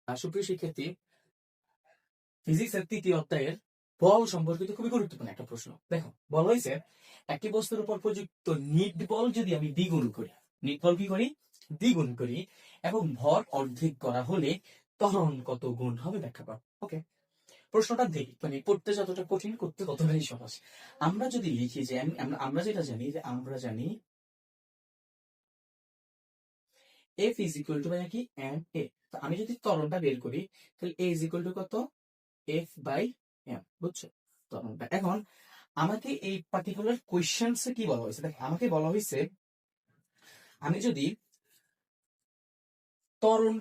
সুপ্রিয় শিক্ষার্থী, ফিজিক্সের তৃতীয় অধ্যায়ের বল সম্পর্কিত খুবই গুরুত্বপূর্ণ একটা প্রশ্ন। দেখো, বলা হয়েছে একটি বস্তুর উপর প্রযুক্ত নিট বল যদি আমি দ্বিগুণ করি, নিট বল কি করি? দ্বিগুণ করি, এবং ভর অর্ধেক করা হলে ত্বরণ কত গুণ হবে ব্যাখ্যা কর। ওকে, প্রশ্নটা দেখি, মানে পড়তে যতটা কঠিন, করতে ততটাই সহজ। আমরা যদি লিখি যে আমরা যেটা জানি, যে আমরা জানি F ইজ ইকুয়াল টু কি এম এ। তো আমি যদি ত্বরণটা বের করি, তাহলে A ইজ ইকুয়াল টু কত? F বাই এম, বুঝছো ত্বরণটা। এখন আমাকে এই পার্টিকুলার কোয়েশ্চেন্সে কি বলা হয়েছে? দেখো, আমাকে বলা হয়েছে আমি যদি ত্বরণ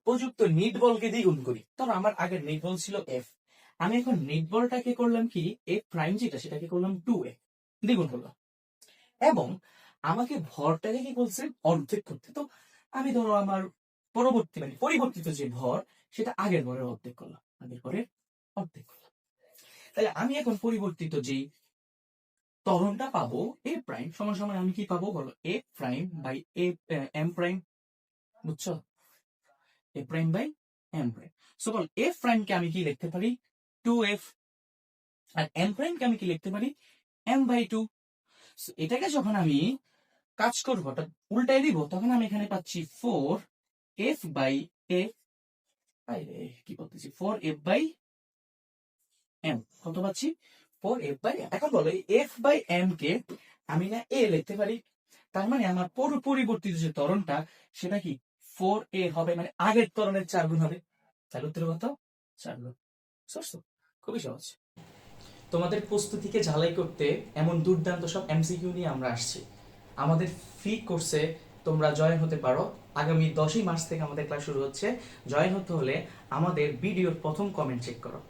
প্রযুক্ত নিট বলকে দ্বিগুণ করি, ধরো আমার আগের নিট বল ছিল F, আমি এখন নিট বলটাকে করলাম কি F প্রাইম যেটা, সেটাকে করলাম 2A, দ্বিগুণ করলাম। এবং আমাকে ভরটাকে কি বলছে? অর্ধেক করতে। তো আমি ধরো আমার পরিবর্তিত যে ভর, সেটা আগের ভরের অর্ধেক করলাম, আগের ভরের অর্ধেক করলাম। তাহলে আমি এখন পরিবর্তিত যে ত্বরণটা পাবো এ প্রাইম সমান সমান আমি কি পাবো বলো? A prime by M prime, বুঝছো? A prime by M prime. So বল এফ প্রাইমকে আমি কি লিখতে পারি? 2F। আর এম প্রাইমকে আমি কি লিখতে পারি? m/2। এটাকে যখন আমি কাজ করবো, অর্থাৎ উল্টাই দিব, তখন আমি এখানে পাচ্ছি 4F বাই এ, কি বলতেছি, 4F বাই এম। কত পাচ্ছি? 4F by M. এখন বলো F বাই এম কে আমি না এ লিখতে পারি, তার মানে আমার পরিবর্তিত যে ত্বরণটা, সেটা কি 4A হবে, মানে আগের ত্বরণের 4 গুণ হবে। তাহলে উত্তর কত? 4 গুণ। বুঝছো? খুবই সহজ। তোমাদের প্রস্তুতিকে ঝালাই করতে এমন দুর্দান্ত সব এমসিকিউ নিয়ে আমরা আসছি। আমাদের ফ্রি কোর্সে তোমরা জয়েন হতে পারো। আগামী 10ই মার্চ থেকে আমাদের ক্লাস শুরু হচ্ছে। জয়েন হতে হলে আমাদের ভিডিওর প্রথম কমেন্ট চেক করো।